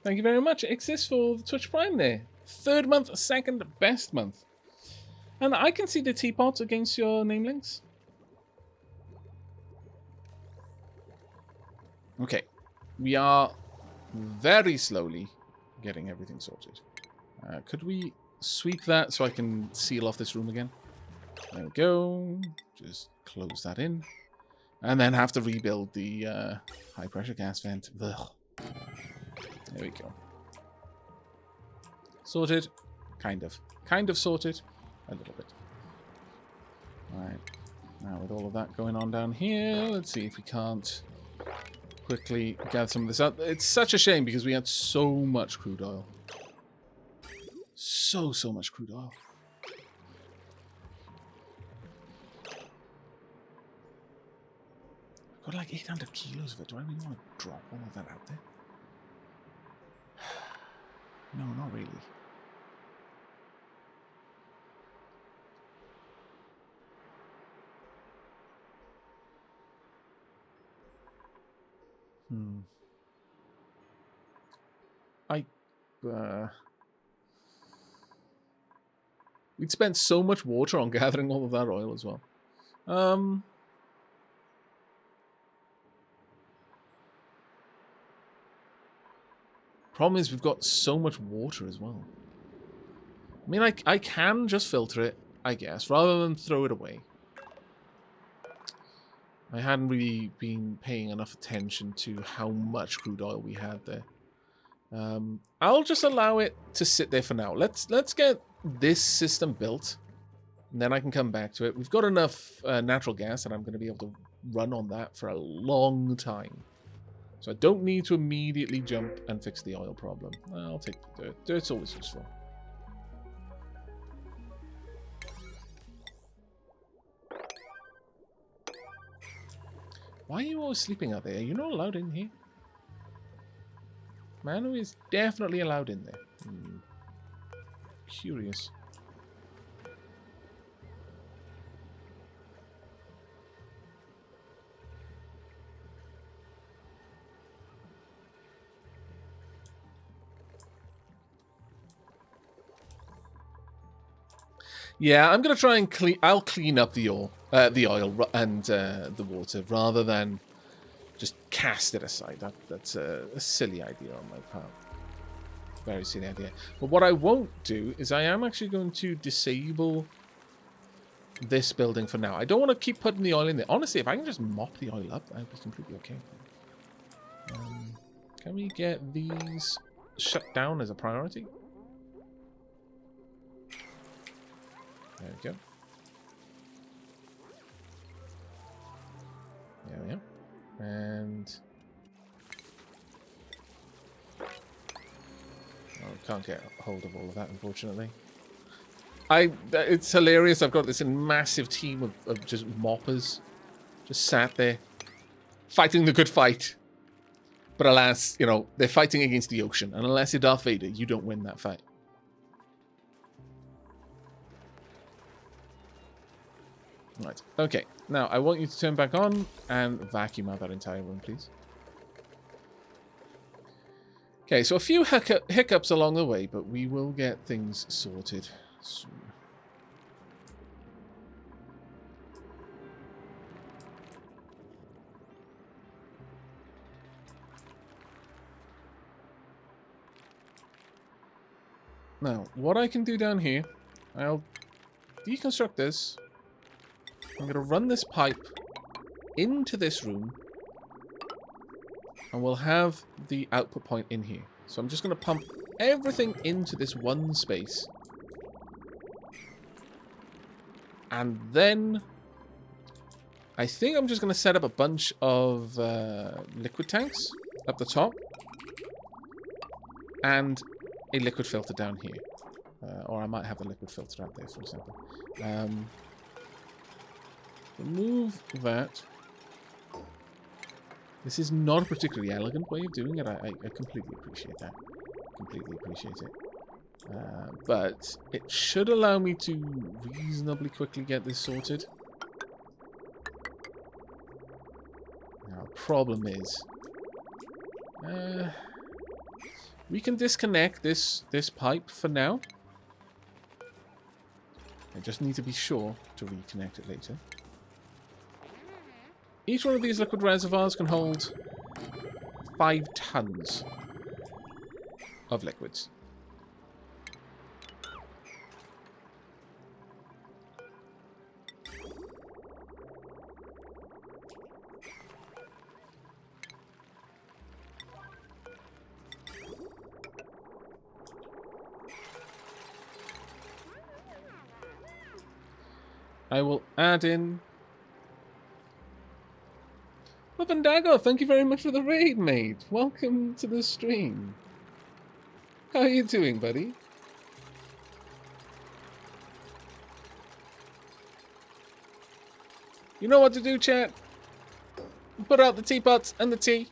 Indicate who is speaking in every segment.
Speaker 1: Thank you very much. Exists for the Twitch Prime there. 3rd month, 2nd best month. And I can see the teapot against your name links. Okay. We are very slowly getting everything sorted. Could we sweep that so I can seal off this room again? There we go. Just close that in. And then have to rebuild the high pressure gas vent. Ugh. There we go. Sorted. Kind of. Kind of sorted. A little bit. Alright. Now with all of that going on down here, let's see if we can't quickly gather some of this up. It's such a shame because we had so much crude oil. So much crude oil. I've got like 800 kilos of it. Do I really want to drop all of that out there? No, not really. We'd spent so much water on gathering all of that oil as well. Problem is we've got so much water as well. I mean, I can just filter it, I guess, rather than throw it away. I hadn't really been paying enough attention to how much crude oil we had there. I'll just allow it to sit there for now. Let's get this system built, and then I can come back to it. We've got enough natural gas that I'm going to be able to run on that for a long time. So I don't need to immediately jump and fix the oil problem. I'll take the dirt. Dirt's always useful. Why are you always sleeping out there? You're not allowed in here. Manu is definitely allowed in there. Curious. Yeah, I'm gonna try and clean. I'll clean up the oil and the water rather than just cast it aside. That's a silly idea on my part. Very silly idea. But what I won't do is I am actually going to disable this building for now. I don't want to keep putting the oil in there. Honestly, if I can just mop the oil up, I'd be completely okay. Can we get these shut down as a priority? There we go. There we are. And can't get hold of all of that, unfortunately. It's hilarious. I've got this massive team of just moppers just sat there fighting the good fight. But alas, you know, they're fighting against the ocean. And unless you're Darth Vader, you don't win that fight. Right. Okay. Now, I want you to turn back on and vacuum out that entire room, please. Okay, so a few hiccups along the way, but we will get things sorted soon. Now, what I can do down here, I'll deconstruct this. I'm going to run this pipe into this room. And we'll have the output point in here. So I'm just going to pump everything into this one space. And then I think I'm just going to set up a bunch of liquid tanks up the top. And a liquid filter down here. Or I might have a liquid filter out there, for example. Remove that. This is not a particularly elegant way of doing it. I completely appreciate that. Completely appreciate it. But it should allow me to reasonably quickly get this sorted. Now, the problem is... We can disconnect this pipe for now. I just need to be sure to reconnect it later. Each one of these liquid reservoirs can hold 5 tons of liquids. I will add in... Lavandago, thank you very much for the raid, mate. Welcome to the stream. How are you doing, buddy? You know what to do, chat. Put out the teapots and the tea.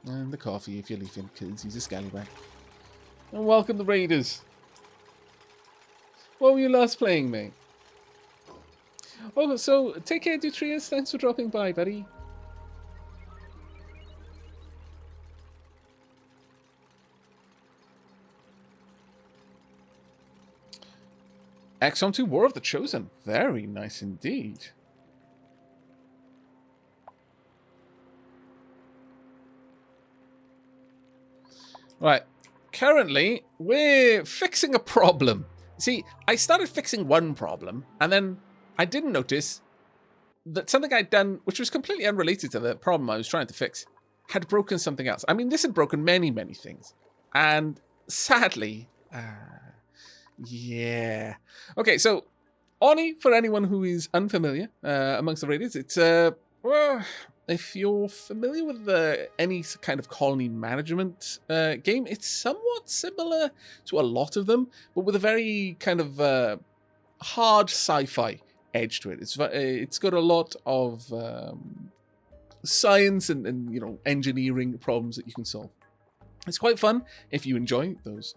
Speaker 1: And the coffee if you're leaving, because he's a scallywag. And welcome the raiders. What were you last playing, mate? Oh, so take care, Dutrius. Thanks for dropping by, buddy. XCOM 2 War of the Chosen. Very nice indeed. Right. Currently, we're fixing a problem. See, I started fixing one problem, and then I didn't notice that something I'd done, which was completely unrelated to the problem I was trying to fix, had broken something else. I mean, this had broken many, many things. And sadly... yeah. Okay, so Oni, for anyone who is unfamiliar amongst the raiders, it's well, if you're familiar with any kind of colony management game, it's somewhat similar to a lot of them, but with a very kind of hard sci-fi edge to it. It's got a lot of science and you know, engineering problems that you can solve. It's quite fun if you enjoy those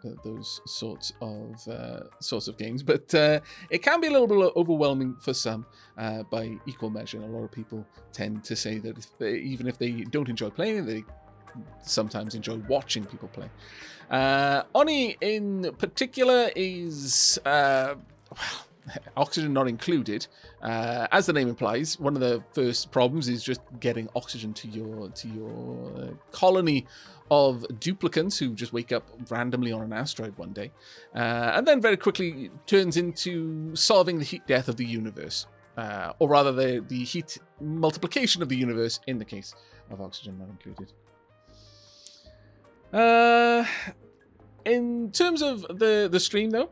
Speaker 1: sorts of games, but it can be a little bit overwhelming for some by equal measure. And a lot of people tend to say that even if they don't enjoy playing, they sometimes enjoy watching people play. Oni in particular is oxygen not included. As the name implies, one of the first problems is just getting oxygen to your colony of duplicants who just wake up randomly on an asteroid one day, and then very quickly turns into solving the heat death of the universe, or rather the heat multiplication of the universe in the case of oxygen not included. In terms of the stream, though,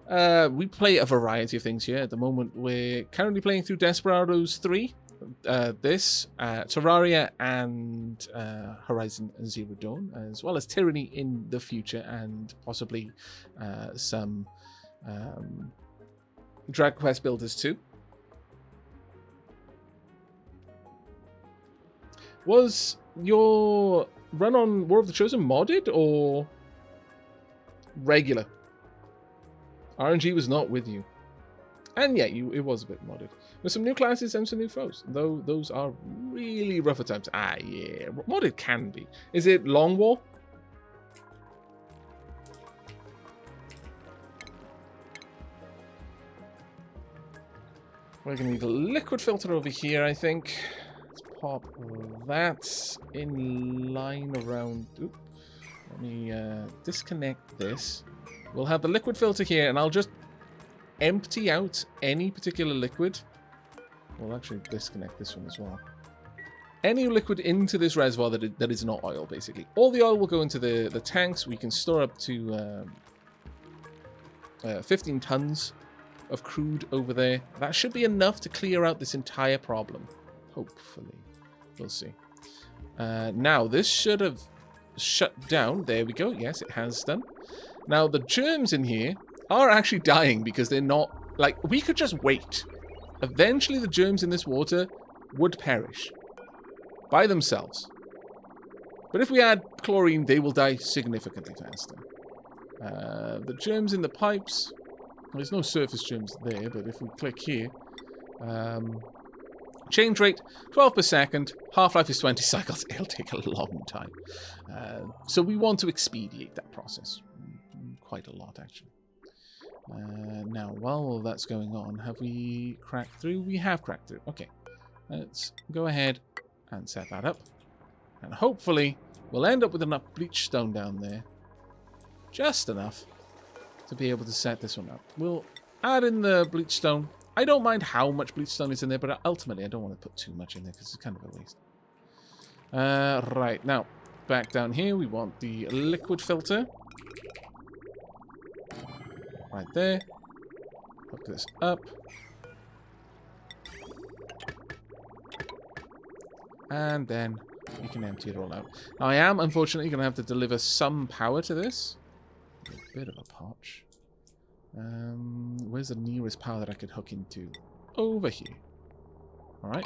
Speaker 1: we play a variety of things here. At the moment, we're currently playing through Desperados 3, Terraria, and Horizon Zero Dawn, as well as Tyranny in the future, and possibly some Dragon Quest Builders 2. Was your run on War of the Chosen modded, or regular? RNG was not with you. And yeah, it was a bit modded. With some new classes and some new foes. Though those are really rough at times. Ah, yeah. Modded can be. Is it Long War? We're going to need a liquid filter over here, I think. Let's pop that in line around... Oops. Let me disconnect this. We'll have the liquid filter here, and I'll just empty out any particular liquid. We'll actually disconnect this one as well. Any liquid into this reservoir that is not oil, basically. All the oil will go into the tanks. We can store up to 15 tons of crude over there. That should be enough to clear out this entire problem. Hopefully. We'll see. Now, this should have shut down. There we go. Yes, it has done. Now, the germs in here are actually dying because they're not... Like, we could just wait. Eventually, the germs in this water would perish by themselves. But if we add chlorine, they will die significantly faster. The germs in the pipes... There's no surface germs there, but if we click here... change rate, 12 per second. Half-life is 20 cycles. It'll take a long time. So we want to expedite that process. quite a lot, actually. Now, while all that's going on, have we cracked through? We have cracked through. Okay. Let's go ahead and set that up. And hopefully, we'll end up with enough bleach stone down there. Just enough to be able to set this one up. We'll add in the bleach stone. I don't mind how much bleach stone is in there, but ultimately I don't want to put too much in there because it's kind of a waste. Right, now, back down here, we want the liquid filter. Right there. Hook this up. And then you can empty it all out. Now, I am, unfortunately, going to have to deliver some power to this. A bit of a potch. Where's the nearest power that I could hook into? Over here. Alright.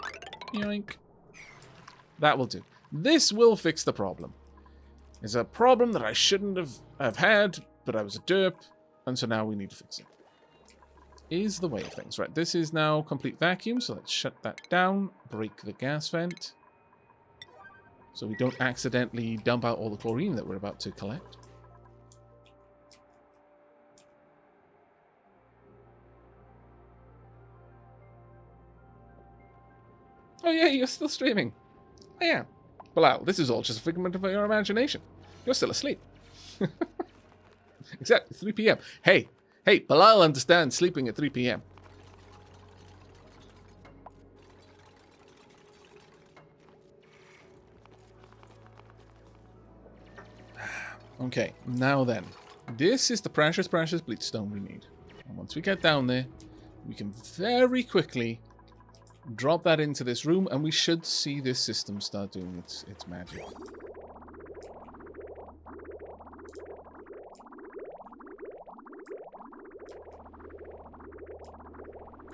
Speaker 1: Yoink. That will do. This will fix the problem. It's a problem that I shouldn't have had, but I was a derp, and so now we need to fix it. Is the way of things. Right, this is now complete vacuum, so let's shut that down. Break the gas vent. So we don't accidentally dump out all the chlorine that we're about to collect. Oh yeah, you're still streaming. Oh yeah. Bilal, this is all just a figment of your imagination. You're still asleep. Exactly, 3 p.m. Hey, Bilal understands sleeping at 3 p.m. Okay, now then. This is the precious bleach stone we need. And once we get down there, we can very quickly drop that into this room, and we should see this system start doing its magic.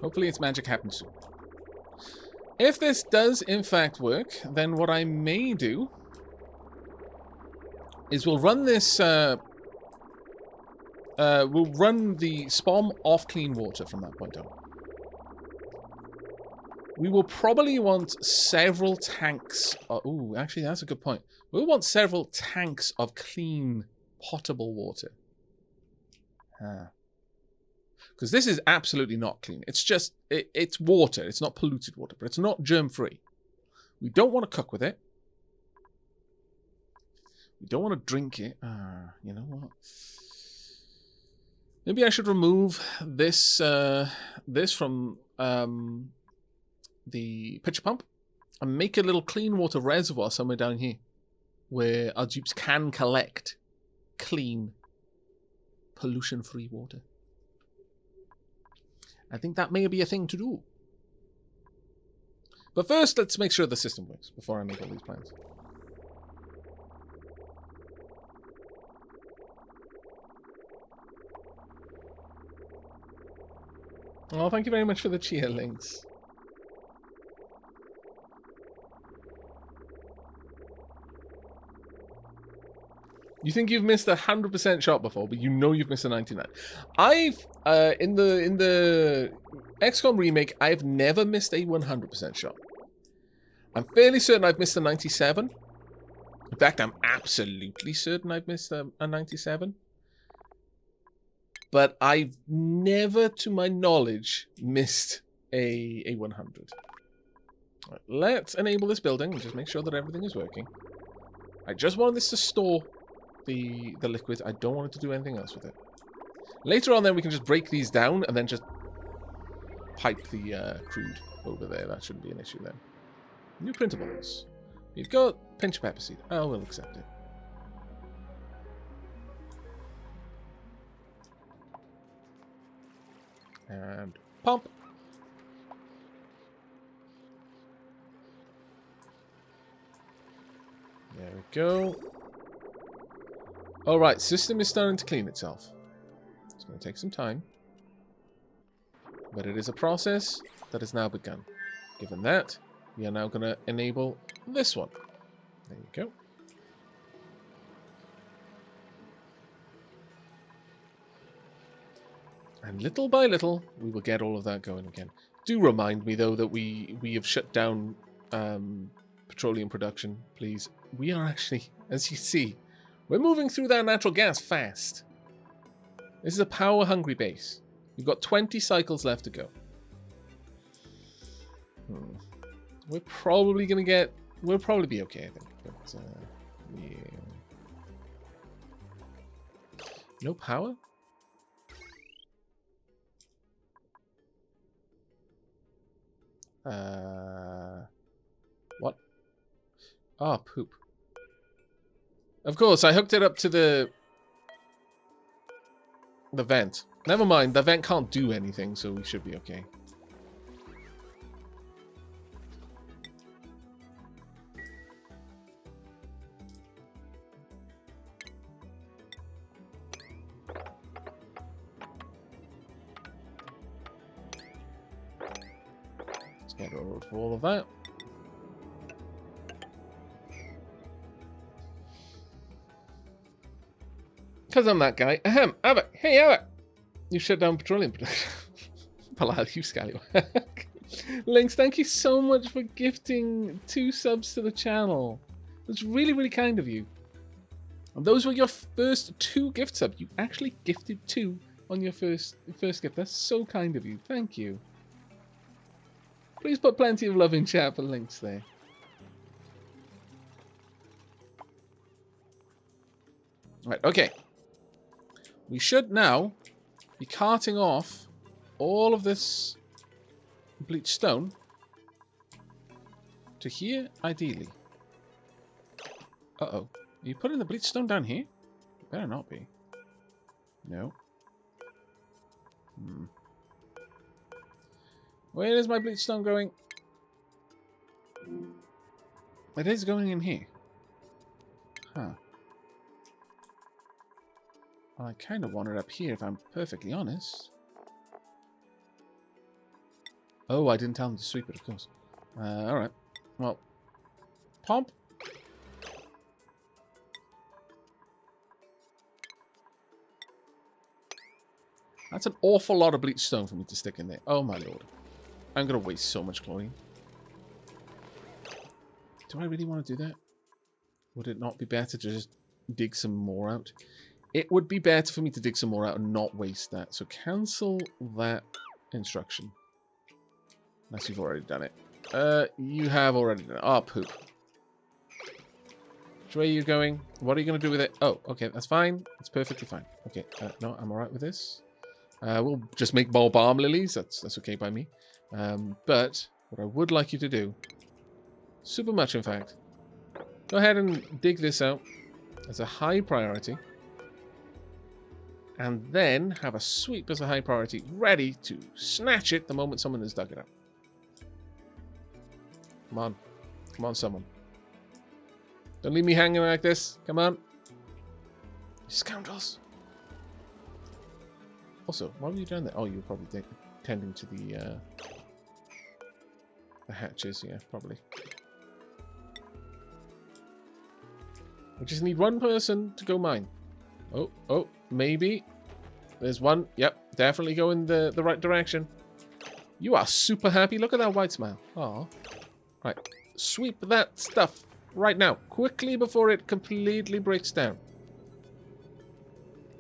Speaker 1: Hopefully its magic happens soon. If this does in fact work, then what I may do is we'll run this, we'll run the SPOM off clean water from that point on. We will probably want several tanks. Oh, actually, that's a good point. We'll want several tanks of clean, potable water. Because this is absolutely not clean. It's just, it's water. It's not polluted water, but it's not germ-free. We don't want to cook with it. We don't want to drink it. You know what? Maybe I should remove this, this from the pitcher pump and make a little clean water reservoir somewhere down here where our dupes can collect clean, pollution-free water. I think that may be a thing to do. But first, let's make sure the system works before I make all these plans. Oh, thank you very much for the cheer links. You think you've missed a 100% shot before, but you know you've missed a 99. I've in the XCOM remake, I've never missed a 100% shot. I'm fairly certain I've missed a 97. In fact, I'm absolutely certain I've missed a 97. But I've never, to my knowledge, missed a 100. Right, let's enable this building and just make sure that everything is working. I just wanted this to store the liquid. I don't want it to do anything else with it. Later on then we can just break these down and then just pipe the crude over there. That shouldn't be an issue then. New printables. You've got pinch of pepper seed. I will accept it. And pump. There we go. Alright, system is starting to clean itself. It's going to take some time. But it is a process that has now begun. Given that, we are now going to enable this one. There you go. And little by little, we will get all of that going again. Do remind me, though, that we have shut down petroleum production, please. We are actually, as you see, we're moving through that natural gas fast. This is a power-hungry base. We've got 20 cycles left to go. We're probably going to get... We'll probably be okay, I think. But, yeah. No power? What? Oh, poop. Of course, I hooked it up to the vent. Never mind, the vent can't do anything, so we should be okay. Let's get rid of all of that. Because I'm that guy. Ahem, Aavak. Hey, Aavak. You shut down petroleum production. Well, you scallywag. Lynx, thank you so much for gifting 2 subs to the channel. That's really, really kind of you. And those were your first 2 gift subs. You actually gifted 2 on your first gift. That's so kind of you. Thank you. Please put plenty of love in chat for Lynx there. Right, okay. We should now be carting off all of this bleached stone to here, ideally. Uh-oh. Are you putting the bleached stone down here? Better not be. No. Where is my bleached stone going? It is going in here. Huh. Well, I kind of want it up here, if I'm perfectly honest. Oh, I didn't tell him to sweep it, of course. Alright. Well, pump. That's an awful lot of bleached stone for me to stick in there. Oh, my lord. I'm going to waste so much chlorine. Do I really want to do that? Would it not be better to just dig some more out? It would be better for me to dig some more out and not waste that. So cancel that instruction. Unless you've already done it. You have already done it. Oh, poop. Which way are you going? What are you going to do with it? Oh, okay, that's fine. It's perfectly fine. Okay, no, I'm alright with this. We'll just make more balm lilies. That's okay by me. But what I would like you to do, super much in fact, go ahead and dig this out as a high priority. And then have a sweep as a high priority, ready to snatch it the moment someone has dug it up. Come on. Come on, someone. Don't leave me hanging like this. Come on. You scoundrels. Also, why were you doing that? Oh, you were probably tending to the hatches, yeah, probably. We just need one person to go mine. Oh, maybe. There's one. Yep, definitely go in the right direction. You are super happy. Look at that white smile. Aw. Right. Sweep that stuff right now. Quickly before it completely breaks down.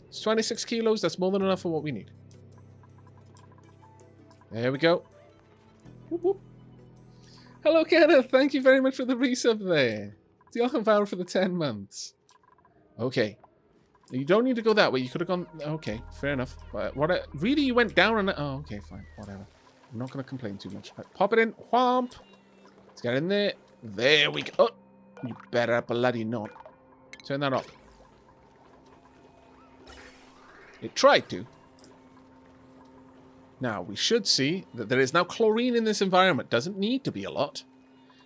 Speaker 1: It's 26 kilos. That's more than enough for what we need. There we go. Whoop, whoop. Hello, Kenneth. Thank you very much for the resub there. Diolch for the 10 months. Okay. You don't need to go that way. You could have gone... Okay, fair enough. Really, you went down and... Oh, okay, fine. Whatever. I'm not going to complain too much. Right, pop it in. Whomp. Let's get in there. There we go. Oh, you better bloody not. Turn that off. It tried to. Now, we should see that there is now chlorine in this environment. Doesn't need to be a lot.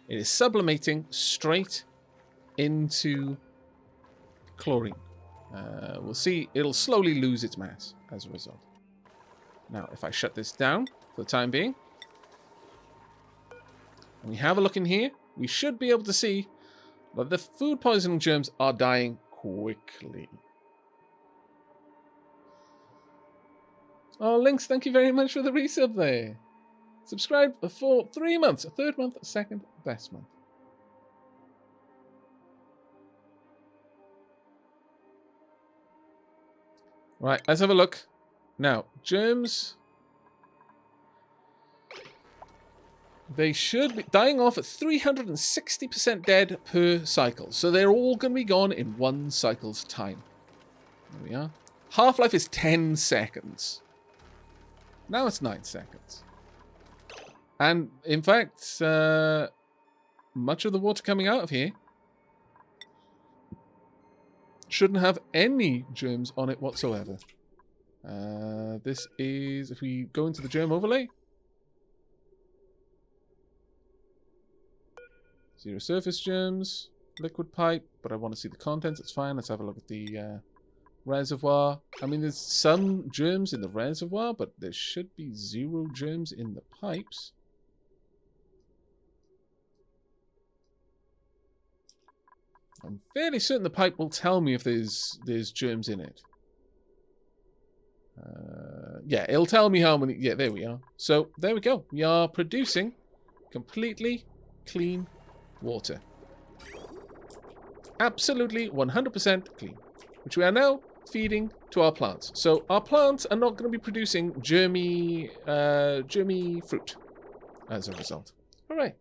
Speaker 1: It is sublimating straight into chlorine. We'll see. It'll slowly lose its mass as a result. Now, if I shut this down for the time being, and we have a look in here, we should be able to see that the food poisoning germs are dying quickly. Oh, Lynx, thank you very much for the resub there. Subscribe for 3 months. A third month, a second, best month. Right, let's have a look. Now, germs. They should be dying off at 360% dead per cycle. So they're all going to be gone in 1 cycle's time. There we are. Half-life is 10 seconds. Now it's 9 seconds. And, in fact, much of the water coming out of here shouldn't have any germs on it whatsoever. This is, if we go into the germ overlay, 0 surface germs, liquid pipe, but I want to see the contents, it's fine. Let's have a look at the reservoir. I mean, there's some germs in the reservoir, but there should be 0 germs in the pipes. I'm fairly certain the pipe will tell me if there's germs in it. Yeah, it'll tell me how many. Yeah, there we are. So, there we go. We are producing completely clean water. Absolutely 100% clean. Which we are now feeding to our plants. So, our plants are not going to be producing germy fruit as a result. Alright.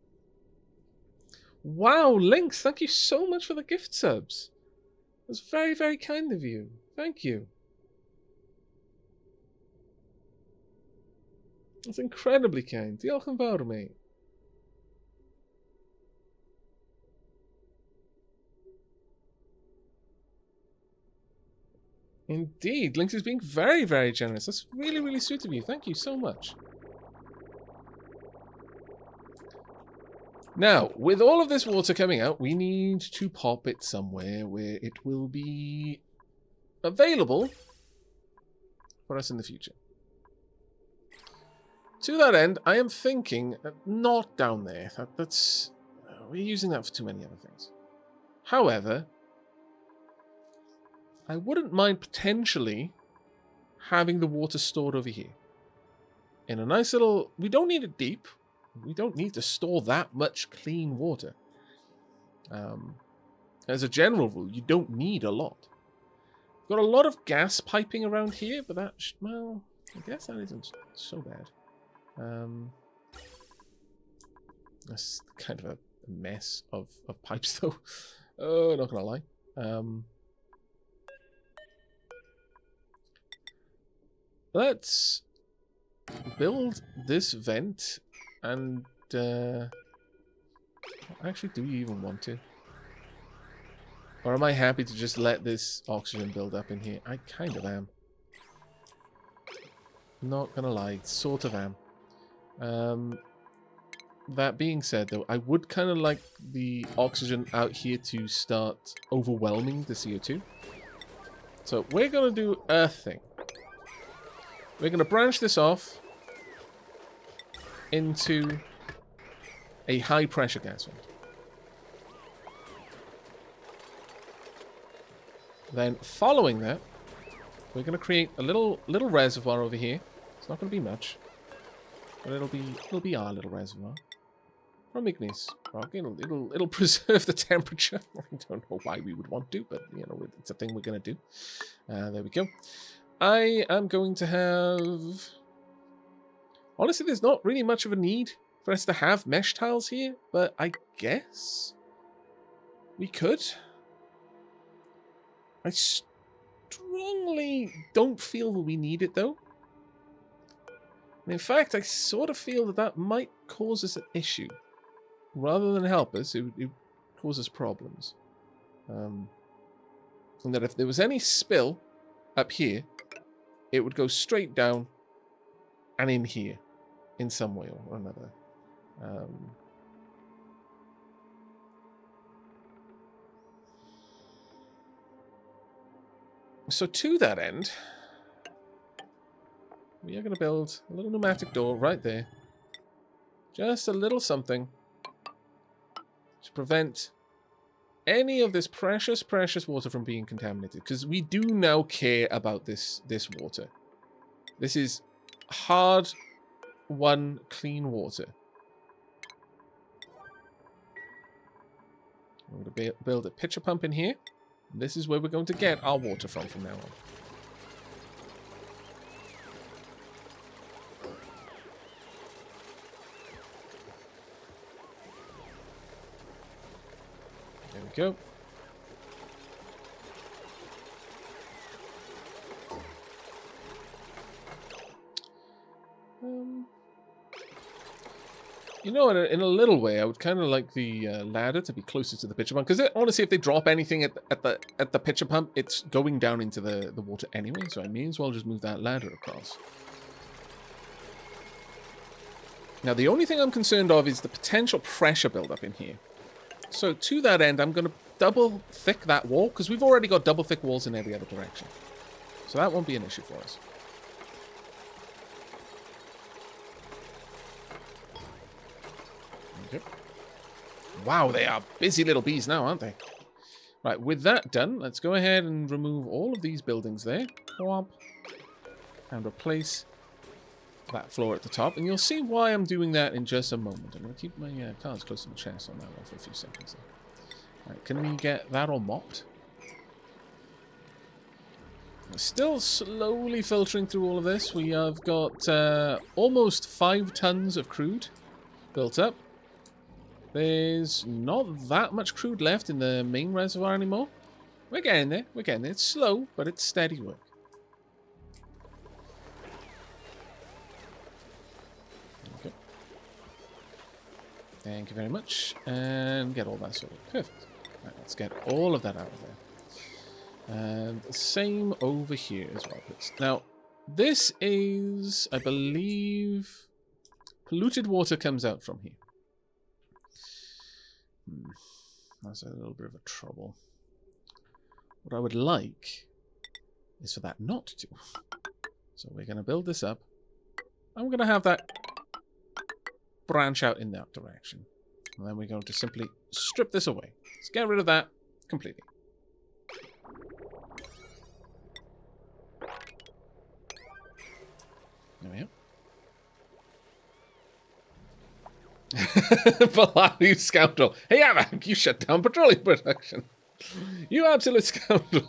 Speaker 1: Wow, Lynx, thank you so much for the gift subs. It was very, very kind of you. Thank you. That's incredibly kind. Diolch yn fawr, mate. Indeed, Lynx is being very, very generous. That's really, really sweet of you. Thank you so much. Now, with all of this water coming out, we need to pop it somewhere where it will be available for us in the future. To that end, I am thinking not down there. That's we're using that for too many other things. However, I wouldn't mind potentially having the water stored over here. In a nice little... We don't need it deep. We don't need to store that much clean water. As a general rule, you don't need a lot. Got a lot of gas piping around here, but that... well, I guess that isn't so bad. That's kind of a mess of pipes, though. Oh, not gonna lie. Let's build this vent, and actually, do you even want to? Or am I happy to just let this oxygen build up in here? I kind of am. Not gonna lie, sort of am. That being said, though, I would kind of like the oxygen out here to start overwhelming the CO2. So we're going to do a thing. We're going to branch this off into a high pressure gas vent. Then following that, we're going to create a little reservoir over here. It's not going to be much. But it'll be our little reservoir from igneous rock. It'll preserve the temperature. I don't know why we would want to, but you know, it's a thing we're gonna do. There we go. I am going to have... honestly, there's not really much of a need for us to have mesh tiles here, but I guess we could. I strongly don't feel that we need it, though. In fact, I sort of feel that that might cause us an issue. Rather than help us, it would cause us problems. And that if there was any spill up here, it would go straight down and in here in some way or another. So to that end... we are going to build a little pneumatic door right there. Just a little something to prevent any of this precious, precious water from being contaminated. Because we do now care about this water. This is hard-won clean water. I'm going to build a pitcher pump in here. This is where we're going to get our water from now on. go. You know, in a little way, I would kind of like the ladder to be closer to the pitcher pump, because honestly, if they drop anything at the pitcher pump, it's going down into the water anyway. So I may as well just move that ladder across. Now, the only thing I'm concerned of is the potential pressure buildup in here. So to that end, I'm going to double thick that wall, because we've already got double thick walls in every other direction. So that won't be an issue for us. Okay. Wow, they are busy little bees now, aren't they? Right, with that done, let's go ahead and remove all of these buildings there. And replace that floor at the top. And you'll see why I'm doing that in just a moment. I'm going to keep my cards close to the chest on that one for a few seconds there. Right, can we get that all mopped? We're still slowly filtering through all of this. We have got almost 5 tons of crude built up. There's not that much crude left in the main reservoir anymore. We're getting there. We're getting there. It's slow, but it's steady work. Okay. Thank you very much. And get all that sorted. Perfect. Right, let's get all of that out of there. And the same over here as well, please. Now, this is, I believe, polluted water comes out from here. That's a little bit of a trouble. What I would like is for that not to. So we're going to build this up. I'm going to have that branch out in that direction. And then we're going to simply strip this away. Let's get rid of that completely. There we go. Baladi scoundrel. Hey, Aavak, you shut down petroleum production. You absolute scoundrel.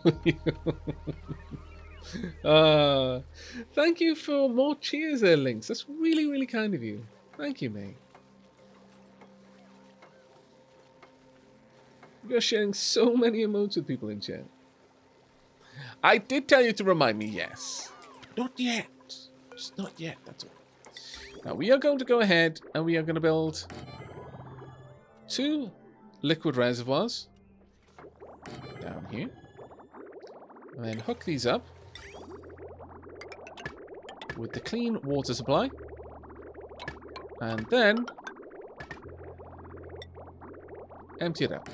Speaker 1: Thank you for more cheers there, Lynx. That's really, really kind of you. Thank you, mate. You're sharing so many emotes with people in chat. I did tell you to remind me, yes. But not yet. Just not yet, that's all. Now, we are going to go ahead and we are going to build 2 liquid reservoirs down here. And then hook these up with the clean water supply. And then empty it out.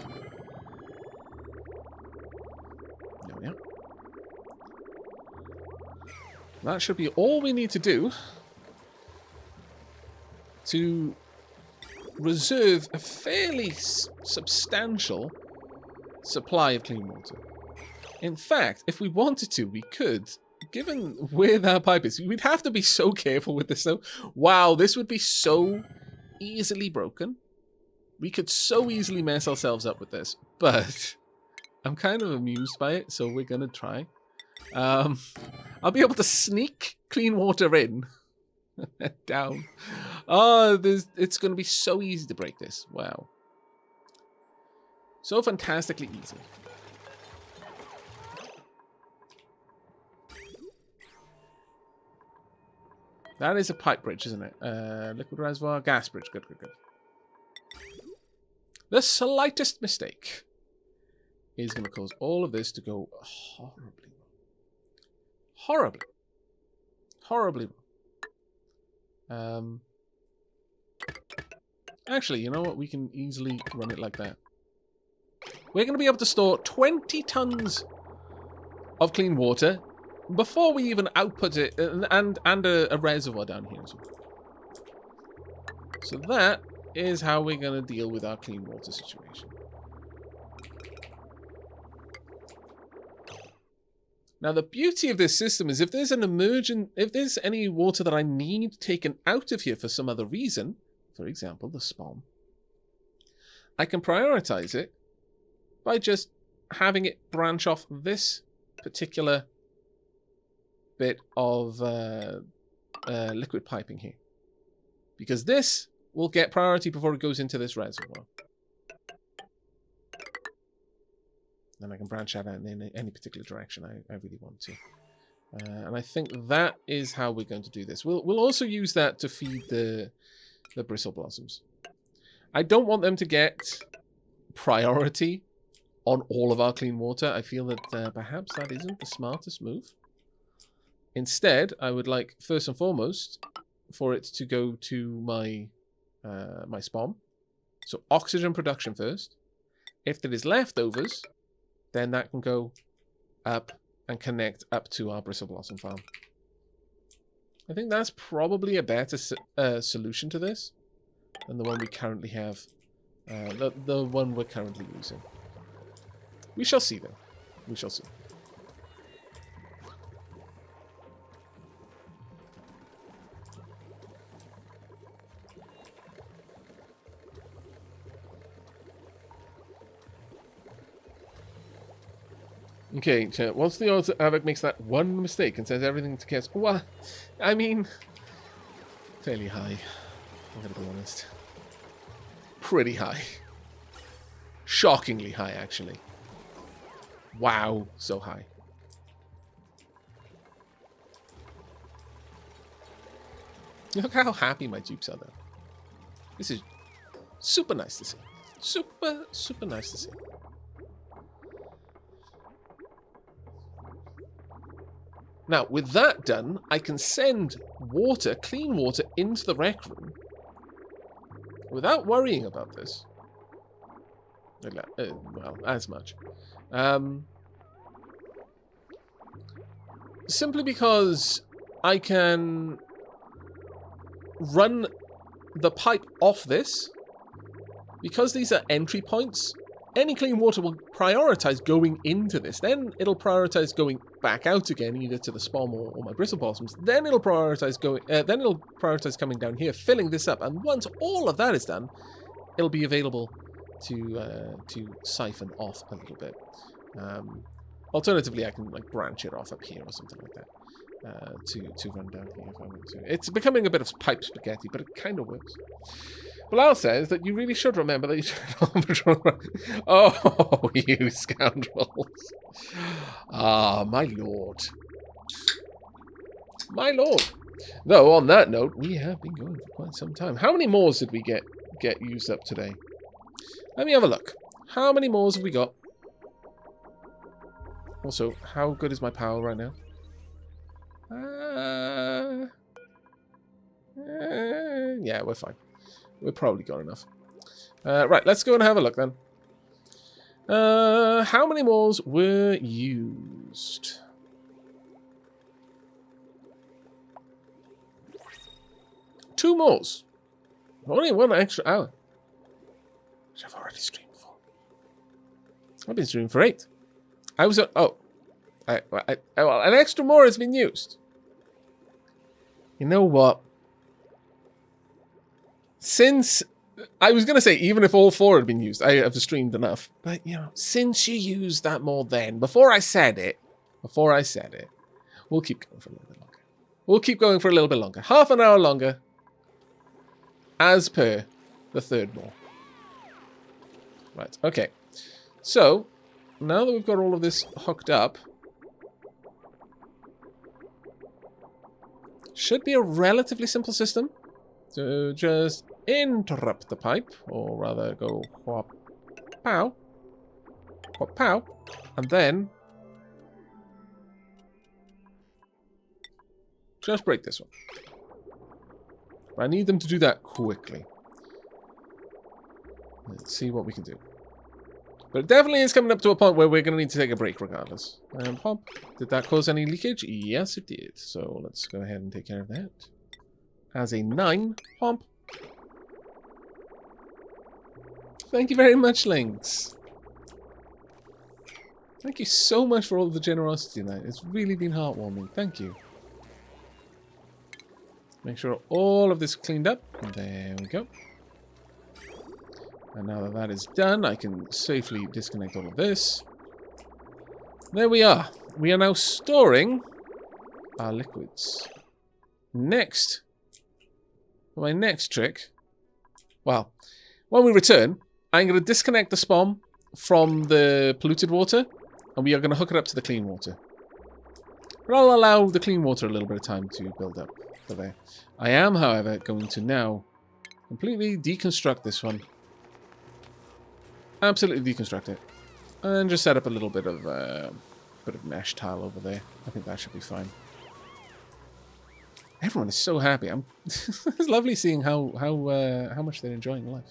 Speaker 1: There we are. That should be all we need to do to reserve a fairly substantial supply of clean water. In fact, if we wanted to, we could. Given where that pipe is, we'd have to be so careful with this though. Wow, this would be so easily broken. We could so easily mess ourselves up with this, but I'm kind of amused by it, so we're going to try. I'll be able to sneak clean water in. Down. Oh, it's going to be so easy to break this. Wow. So fantastically easy. That is a pipe bridge, isn't it? Liquid reservoir, gas bridge. Good, good, good. The slightest mistake is going to cause all of this to go horribly wrong. Horribly. Horribly wrong. Actually, you know what? We can easily run it like that. We're going to be able to store 20 tons of clean water before we even output it, and a reservoir down here as well. So that is how we're going to deal with our clean water situation. Now, the beauty of this system is if there's any water that I need taken out of here for some other reason, for example, the spawn, I can prioritize it by just having it branch off this particular bit of liquid piping here. Because this will get priority before it goes into this reservoir. And I can branch out in any particular direction I really want to. And I think that is how we're going to do this. We'll also use that to feed the bristle blossoms. I don't want them to get priority on all of our clean water. I feel that perhaps that isn't the smartest move. Instead, I would like, first and foremost, for it to go to my my spawn. So oxygen production first. If there is leftovers, then that can go up and connect up to our bristle blossom farm. I think that's probably a better solution to this than the one we currently have. The one we're currently using. We shall see, though. We shall see. Okay, chat. What's the odds that Aavak makes that one mistake and says everything to chaos? Well, I mean, fairly high. I'm gonna be honest. Pretty high. Shockingly high, actually. Wow, so high. Look how happy my dupes are, though. This is super nice to see. Super, super nice to see. Now, with that done, I can send water, clean water, into the rec room without worrying about this. Well, as much. Simply because I can run the pipe off this. Because these are entry points, any clean water will prioritize going into this. Then it'll prioritize going back out again, either to the spawn or my bristle blossoms. Then it'll prioritize going. Then it'll prioritize coming down here, filling this up. And once all of that is done, it'll be available to siphon off a little bit. Alternatively, I can like branch it off up here or something like that to run down here if I want to. It's becoming a bit of pipe spaghetti, but it kind of works. Bilal says that you really should remember that you should... Oh, you scoundrels. Ah, my lord. My lord. Though, on that note, we have been going for quite some time. How many mores did we get used up today? Let me have a look. How many mores have we got? Also, how good is my power right now? Yeah, we're fine. We've probably got enough. Right, let's go and have a look then. How many mores were used? Two mores. Only one extra hour. Which I've already streamed for. I've been streaming for 8. I was... well, an extra more has been used. You know what? Since... I was going to say, even if all 4 had been used, I have streamed enough. But, you know, since you used that more then, before I said it, we'll keep going for a little bit longer. We'll keep going for a little bit longer. Half an hour longer, as per the 3rd more. Right, okay. So, now that we've got all of this hooked up, should be a relatively simple system to just interrupt the pipe, or rather go whop pow, and then just break this one. I need them to do that quickly. Let's see what we can do. But it definitely is coming up to a point where we're going to need to take a break regardless. And pop. Did that cause any leakage? Yes, it did. So let's go ahead and take care of that. As a 9, pump. Thank you very much, Lynx. Thank you so much for all of the generosity tonight. It's really been heartwarming. Thank you. Make sure all of this is cleaned up. And there we go. And now that that is done, I can safely disconnect all of this. There we are. We are now storing our liquids. Next, for my next trick, well, when we return, I'm going to disconnect the spawn, from the polluted water, and we are going to hook it up to the clean water. But I'll allow the clean water a little bit of time to build up for there. I am, however, going to now completely deconstruct this one. Absolutely deconstruct it. And just set up a little bit of mesh tile over there. I think that should be fine. Everyone is so happy. It's lovely seeing how much they're enjoying life.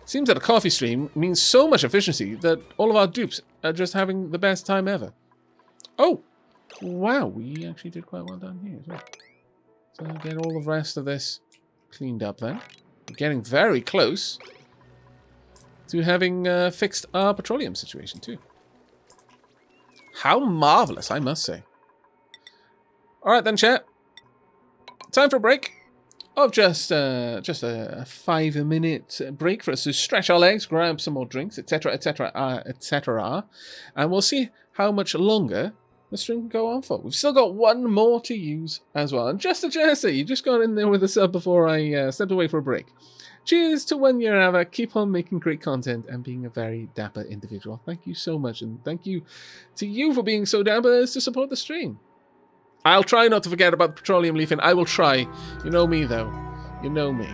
Speaker 1: Seems that a coffee stream means so much efficiency that all of our dupes are just having the best time ever. Oh! Wow, we actually did quite well down here as well. So I'll get all the rest of this cleaned up then. We're getting very close to having fixed our petroleum situation too. How marvelous, I must say. Alright then, chat. Time for a break of just a 5-minute break for us to stretch our legs, grab some more drinks, etc., etc., etc. And we'll see how much longer the stream can go on for. We've still got one more to use as well. And just a Jesse, you just got in there with a sub before I stepped away for a break. Cheers to 1 year, Aavak. Keep on making great content and being a very dapper individual. Thank you so much, and thank you to you for being so dapper as to support the stream. I'll try not to forget about the petroleum leafing. I will try. You know me, though. You know me.